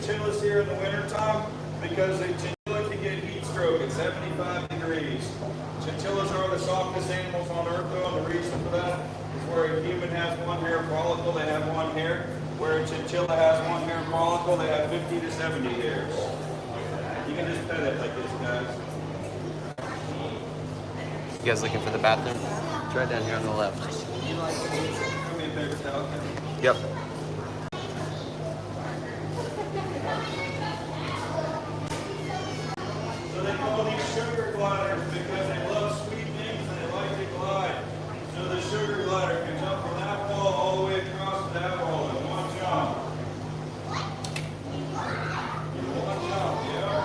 chinchillas here in the wintertime because the chinchilla can get heat stroke at 75 degrees. Chinchillas are the softest animals on earth though, and the reason for that is where a human has one hair follicle, they have one hair. Where a chinchilla has one hair follicle, they have 50 to 70 hairs. You can just pet it like this, guys. You guys looking for the bathroom? It's right down here on the left. Give me a paper towel. Yep. So they call these sugar gliders because they love sweet things and they like to glide. So the sugar glider can jump from that wall all the way across to that wall in one jump. In one jump, yeah.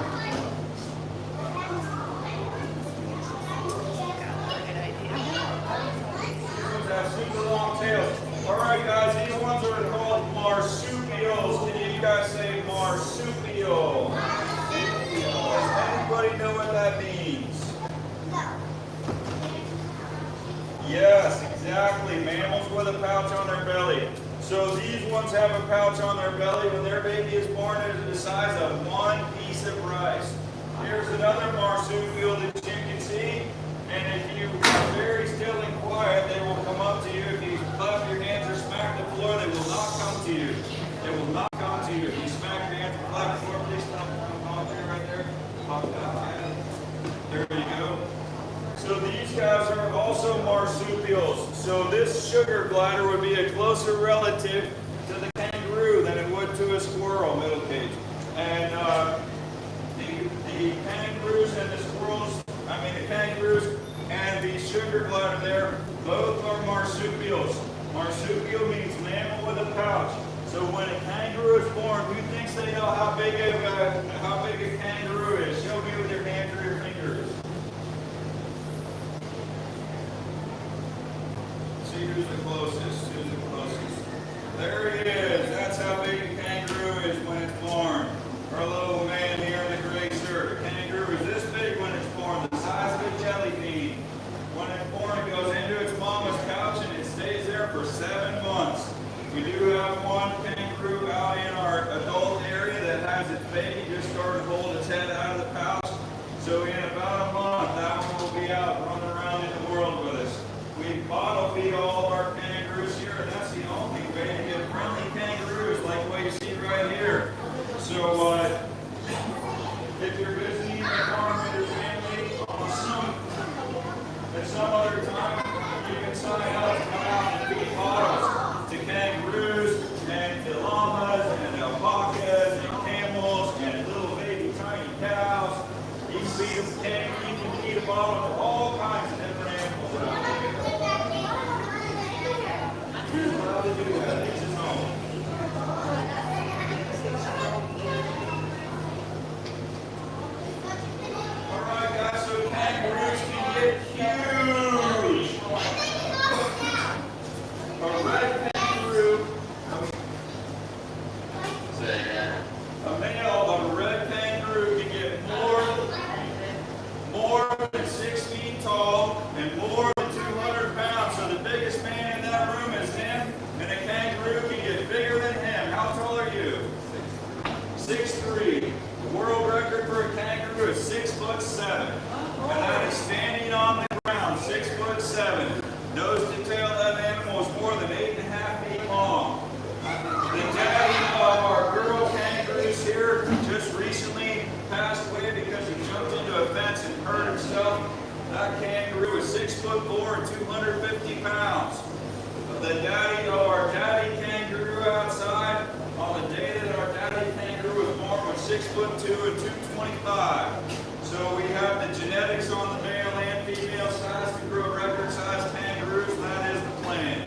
These have super long tails. Alright guys, these ones are called marsupials. Can you guys say marsupial? Does anybody know what that means? Yes, exactly. Mammals with a pouch on their belly. So these ones have a pouch on their belly. When their baby is born, it is the size of one piece of rice. Here's another marsupial that you can see. And if you are very still and quiet, they will come up to you. If you clap your hands or smack the floor, they will not come to you. They will not come to you. If you smack your hands or clap the floor, please come up here right there. Pop that. There you go. So these guys are also marsupials. So this sugar glider would be a closer relative to the kangaroo than it would to a squirrel, middle cage. And the kangaroos and the squirrels, the kangaroos and the sugar glider there, both are marsupials. Marsupial means mammal with a pouch. So when a kangaroo is born, who thinks they know how big a kangaroo is? Show me with your hands or your fingers. See who's the closest. Who's the closest? There he is. That's how big a kangaroo is when it's born. Our little man here in the gray shirt. A kangaroo is this big when it's born, the size of a jelly bean. When it's born, it goes into its mama's pouch and it stays there for 7 months. We do have one kangaroo out in our adult area that has its baby just started to hold its head out of the pouch. So in about a month, that one will be out running around in the world with us. We bottle feed all of our kangaroos here, and that's the only way to get friendly kangaroos like what you see right here. So if you're visiting the farm with your family at some other time, you can sign up to come out and feed bottles to kangaroos and to llamas and alpacas and camels and little baby tiny cows. You can feed a bottle to all kinds of different animals out there. You're allowed to do that. Each his own. Alright guys, so kangaroos can get huge. A red kangaroo, a male of a red kangaroo can get more than 6 feet tall and more than 200 pounds. So the biggest man in that room is him, and a kangaroo can get bigger than him. How tall are you? 6'3". The world record for a kangaroo is 6'7". And that is standing on the ground, 6'7". Nose to tail, that animal is more than 8.5 feet long. The daddy of our girl kangaroos here just recently passed away because he jumped into a fence and hurt himself. That kangaroo is 6'4" and 250 pounds. The daddy of our daddy kangaroo outside, on the day that our daddy kangaroo was born, was 6'2" and 225. So we have the genetics on the male and female size to grow record-sized kangaroos, and that is the plan.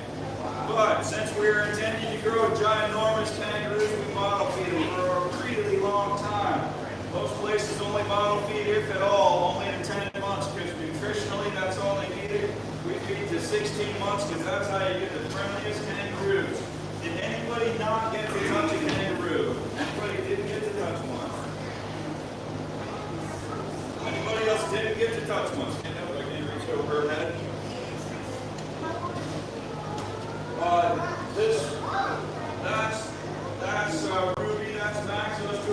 But since we are intending to grow ginormous kangaroos, we bottle feed them for a really long time. Most places only bottle feed, if at all, only in 10 months, because nutritionally that's all they needed. We feed to 16 months because that's how you get the friendliest kangaroos. Did anybody not get to touch a kangaroo? Anybody didn't get to touch one? Anybody else didn't get to touch one? Stand up, I can't reach over her head. That's Ruby, that's Max, those two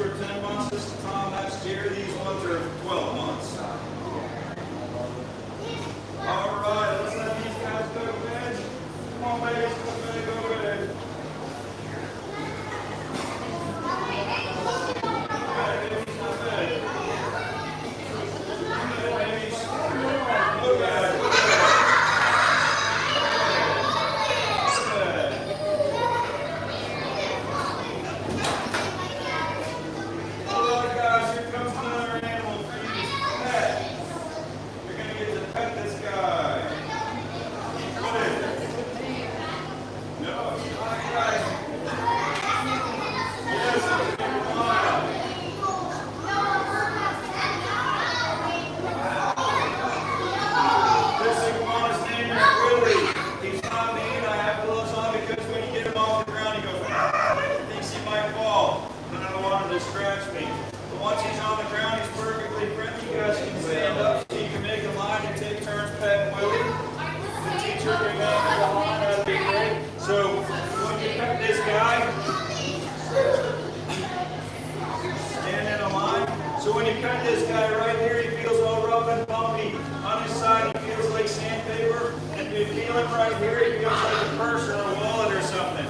right here, he feels like a purse or a wallet or something.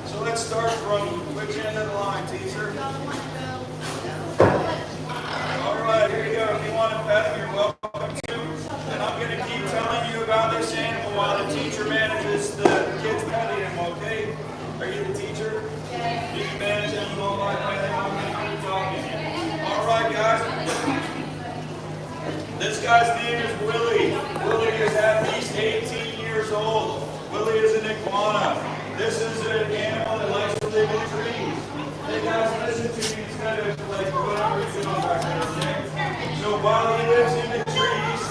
So let's start from which end of the line, teacher? All right, here you go. If you want to pet him, you're welcome to. And I'm going to keep telling you about this animal while the teacher manages the kids petting him, okay? Are you the teacher? You can manage him all right, I'm going to keep talking. All right, guys. This guy's name is Willie. Willie is at least 18 years old. Willie is an iguana. This is an animal that likes to live in trees. Hey guys, listen to me instead of like whatever you're doing back there, okay? So while he lives in the trees,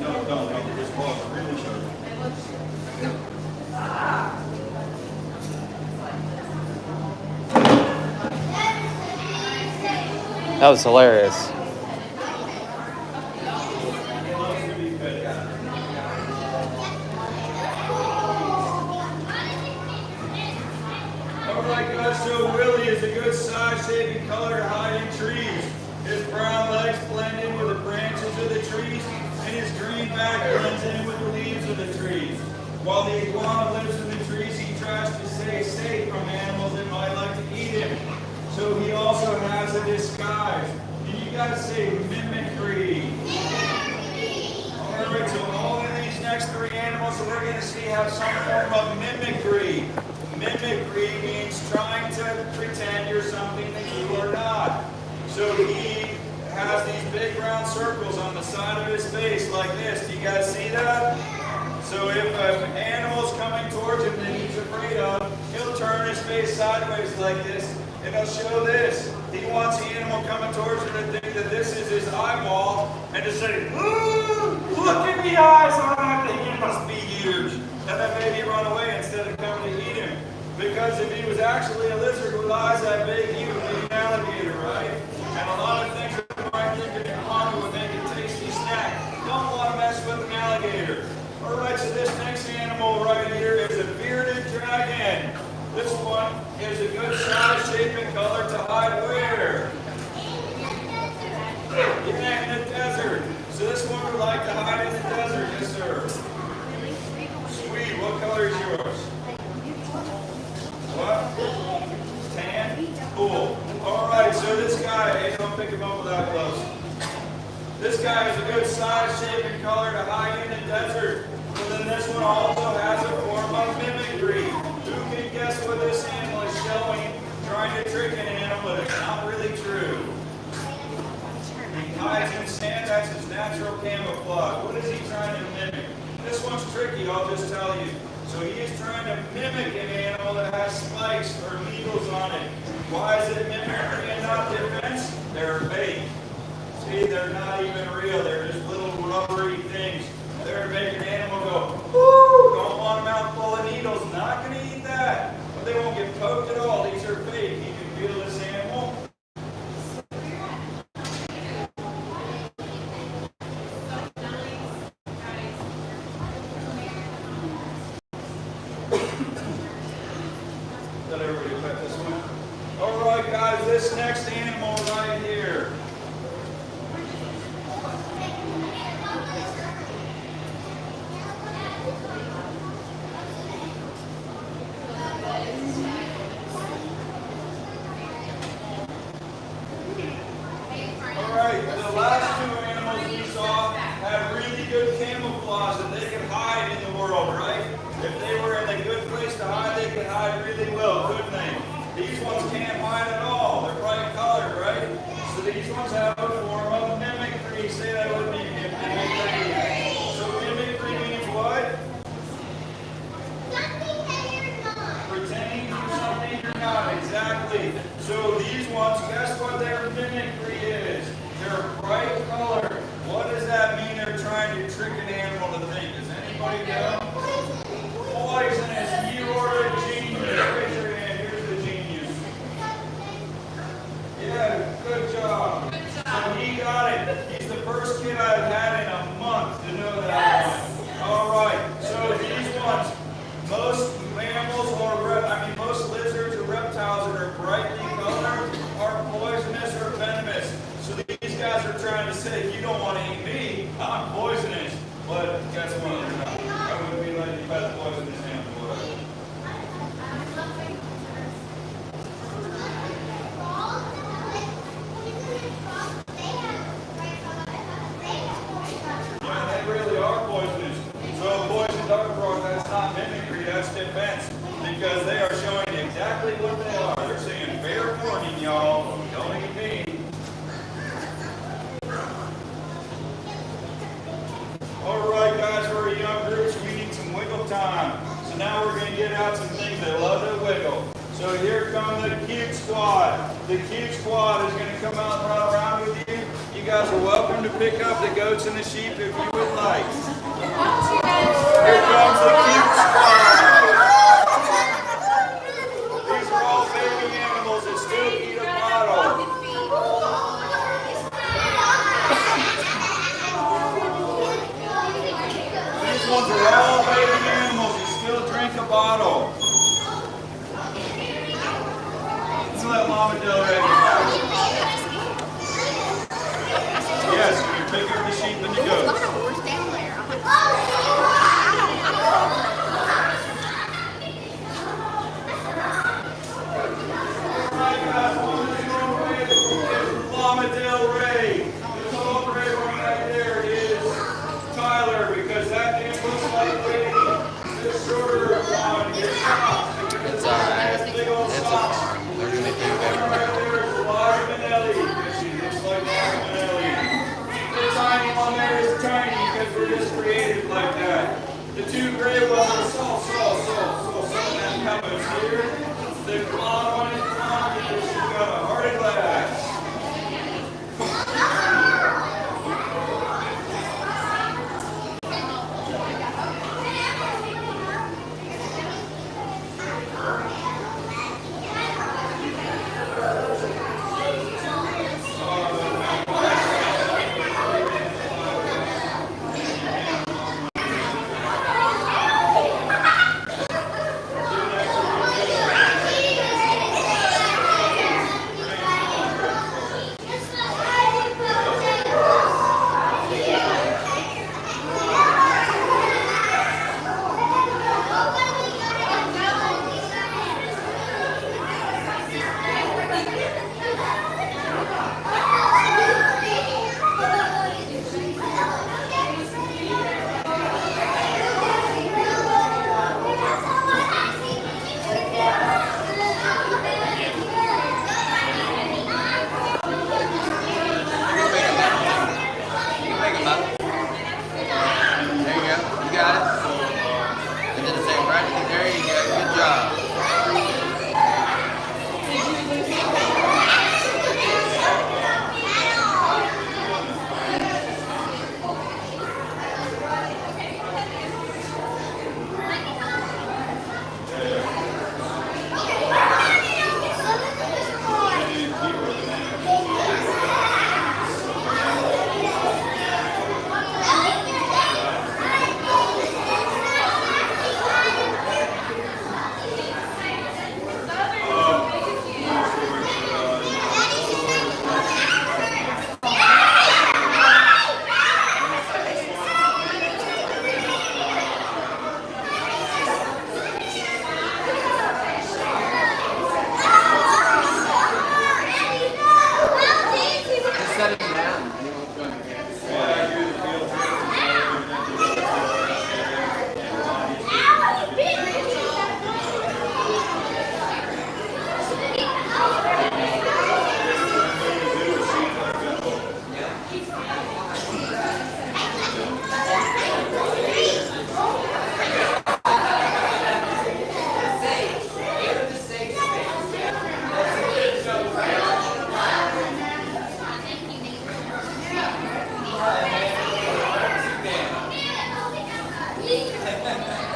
no, just pause, really show. That was hilarious. Alright guys, so Willie is a good size, shape, and color to hide in trees. His brown legs blend in with the branches of the trees, and his green back blends in with the leaves of the trees. While the iguana lives in the trees, he tries to stay safe from animals that might like to eat him. So he also has a disguise. And you gotta say mimicry. Alright, so all of these next three animals that we're gonna see have some form of mimicry. Mimicry means trying to pretend you're something that you are not. So he has these big round circles on the side of his face like this. Do you guys see that? So if an animal's coming towards him that he's afraid of, he'll turn his face sideways like this, and he'll show this. He wants the animal coming towards him to think that this is his eyeball, and to say, "Ooh, look at the eyes on that thing, it must be huge." And then maybe run away instead of coming to eat him. Because if he was actually a lizard with eyes that big, he would be an alligator, right? And a lot of things that you might think an iguana would make a tasty snack. Don't want to mess with an alligator. Alright, so this next animal right here is a bearded dragon. This one is a good size, shape, and color to hide where? Yeah, in the desert. So this one would like to hide in the desert, yes sir. Sweet, what color is yours? What? Tan? Cool. Alright, so this guy, hey, don't pick him up without gloves. This guy is a good size, shape, and color to hide in the desert. But then this one also has a form of mimicry. Who can guess what this animal is showing, trying to trick an animal that is not really true? He hides in sand, that's his natural camouflage. What is he trying to mimic? This one's tricky, I'll just tell you. So he is trying to mimic an animal that has spikes or needles on it. Why is it mimicry and not defense? They're fake. See, they're not even real. They're just little rubbery things. They're to make an animal go, woo! Don't want a mouthful of needles. Not going to eat that. But they won't get poked at all. These are fake. You can feel this animal. Let everybody pet this one. All right, guys, this next animal right here. The last two animals we saw had really good camouflage that they could hide in the world, right? If they were in a good place to hide, they could hide really well, couldn't they? These ones can't hide at all. They're bright colored, right? So these ones have a form of mimicry. Say that with me, mimicry. So mimicry means what? Pretending to be something you're not. Exactly. So these ones, guess what their mimicry is? They're bright color. What does that mean they're trying to trick an animal to think? Does anybody know? Poisonous. You are a genius. Raise your hand. Here's the genius. Yeah, good job. So he got it. He's the first kid I've had in a month to know that one. All right. So these ones, most mammals or most lizards or reptiles that are brightly colored are poisonous or venomous. So these guys are trying to say, you don't want to eat me, I'm poisonous. But because they are showing exactly what they are. They're saying fair warning, y'all. Don't eat me. All right, guys, for our young groups, we need some wiggle time. So now we're going to get out some things that love to wiggle. So here come the cute squad. The cute squad is going to come out and run around with you. You guys are welcome to pick up the goats and the sheep if you would like. Here comes the cute squad. These are all baby animals that still eat a bottle. These ones are all baby animals that still drink a bottle. Let's let Mama Del Rey back. Yes, you pick up the sheep and the goats. Mama Del Rey. The tall gray one right there is Tyler, because that damn looks like Willie. This shorter one is Socks, because It's alright. big old It's socks. they're gonna make The one right there is Elijah Manelli, because she looks like Elijah Manelli. The tiny one there is tiny, because we're just creative like that. The two gray ones are Salt, and that Camel's here. The blonde one is blonde, because she's got a hearted glass.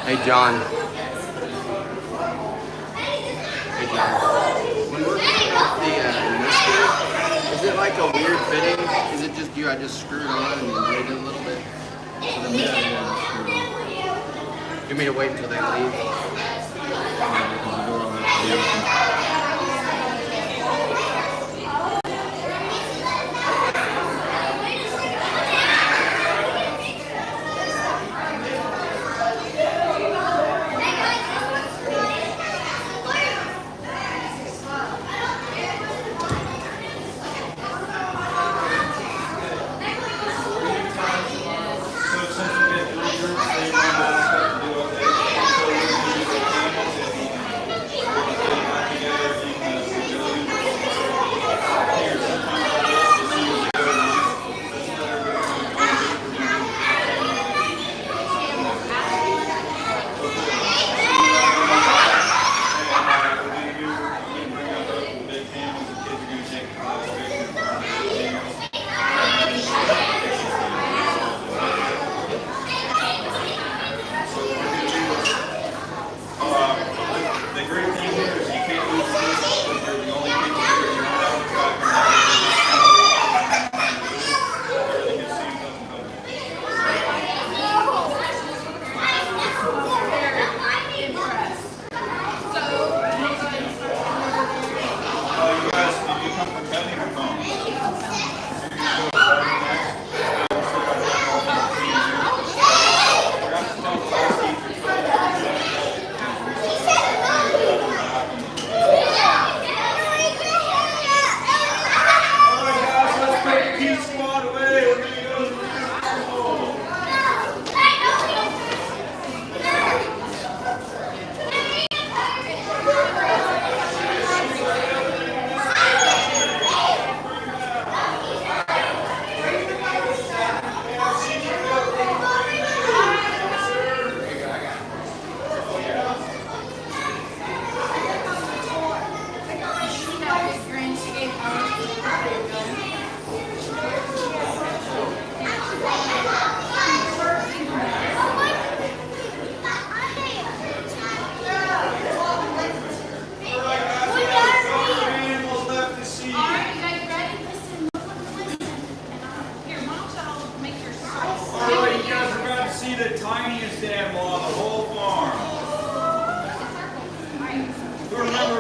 Hey John. Hey John. When we're picking up the mister, is it like a weird fitting? Is it just you? I just screwed on and made it a little bit. So the mister you want me to wait until they leave?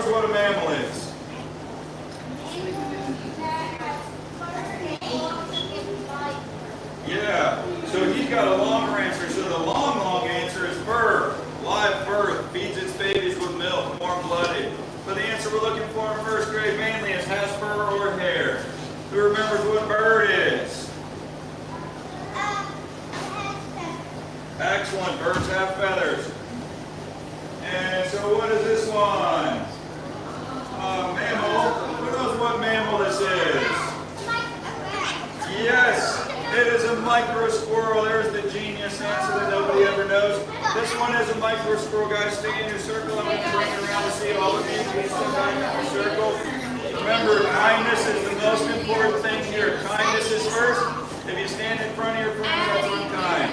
remembers what a mammal is? Yeah, so he's got a longer answer. So the long answer is bird. Live birth, feeds its babies with milk, warm-blooded. But the answer we're looking for in first grade mainly is has fur or hair. Who remembers what a bird is? Excellent, birds have feathers. And so what is this one? Mammal. Who knows what mammal this is? Yes, it is a micro squirrel. There's the genius answer that nobody ever knows. This one is a micro squirrel. Guys, stay in your circle. I'm going to bring it around to see all of you. Please stay back in your circle. Remember, kindness is the most important thing here. Kindness is first. If you stand in front of your friends, that's unkind.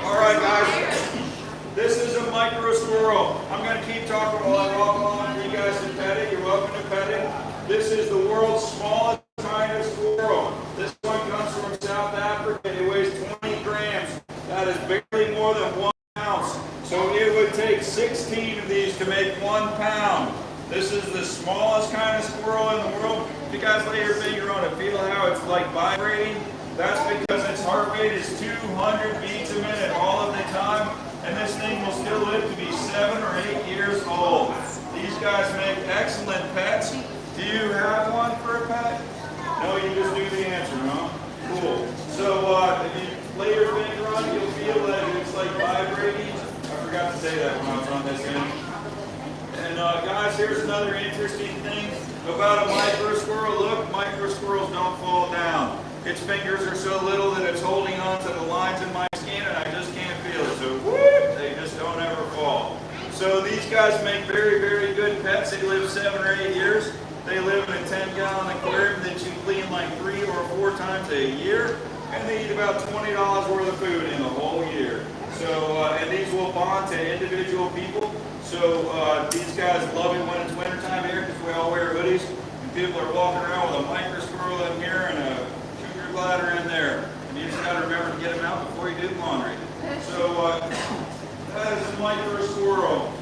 All right, guys. This is a micro squirrel. I'm going to keep talking while I walk along for you guys to pet it. You're welcome to pet it. This is the world's smallest kind of squirrel. This one comes from South Africa. It weighs 20 grams. That is barely more than 1 ounce. So it would take 16 of these to make 1 pound. This is the smallest kind of squirrel in the world. If you guys lay your finger on it, feel how it's like vibrating. That's because its heart rate is 200 beats a minute all of the time. And this thing will still live to be 7 or 8 years old. These guys make excellent pets. Do you have one for a pet? No, you just do the answer, huh? Cool. So if you lay your finger on it, you'll feel that it's like vibrating. I forgot to say that when I was on this end. And guys, here's another interesting thing about a micro squirrel. Look, micro squirrels don't fall down. Its fingers are so little that it's holding on to the lines in my skin and I just can't feel it. So whoop, they just don't ever fall. So these guys make very, very good pets. They live 7 or 8 years. They live in a 10-gallon aquarium that you clean like 3 or 4 times a year. And they eat about $20 worth of food in the whole year. So, and these will bond to individual people. So these guys love it when it's wintertime here because we all wear hoodies. And people are walking around with a micro squirrel in here and a cougar glider in there. And you just got to remember to get them out before you do laundry. So that is a micro squirrel.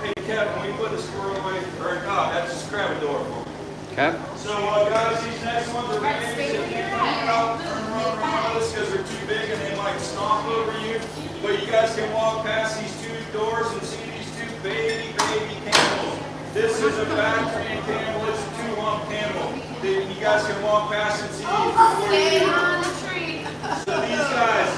Hey Kevin, we put the squirrel away, or that's just grab a door for me. Okay. So guys, these next ones are babies. If you come out, turn around this because they're too big and they might stomp over you. But you guys can walk past these 2 doors and see these 2 baby camels. This is a back-trained camel. It's a 2-hump camel. You guys can walk past and see these. So these guys,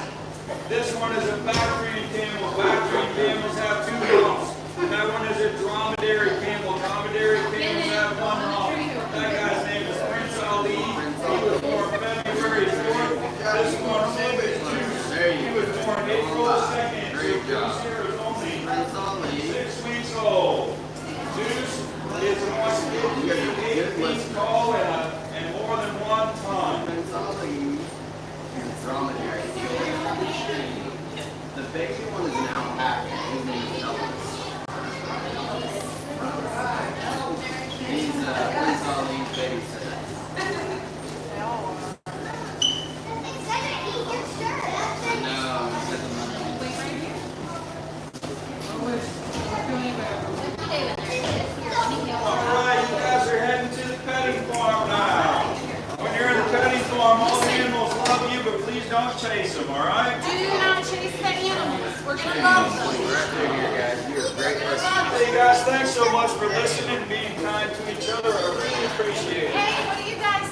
this one is a back-trained camel. Back-trained camels have 2 humps. That one is a dromedary camel. Dromedary camels have 1 hump. That guy's name is Prince Ali. He was born February 4th. This one's name is Juice. He was born April 2nd. Great job. Juice here is only 6 weeks old. Juice is 8 feet tall and more than 1 ton. Dromedary. The baby one is an alpaca. His name is Elvis. He's Prince Ali's babysitter. No, said the mother. Alright, you guys are heading to the petting farm now. When you're in the petting farm, all the animals love you, but please don't chase them, alright? Do not chase the animals. We're going to love them. Right through here, guys. You're a great listener. Hey guys, thanks so much for listening and being kind to each other. I really appreciate it. Hey, what do you guys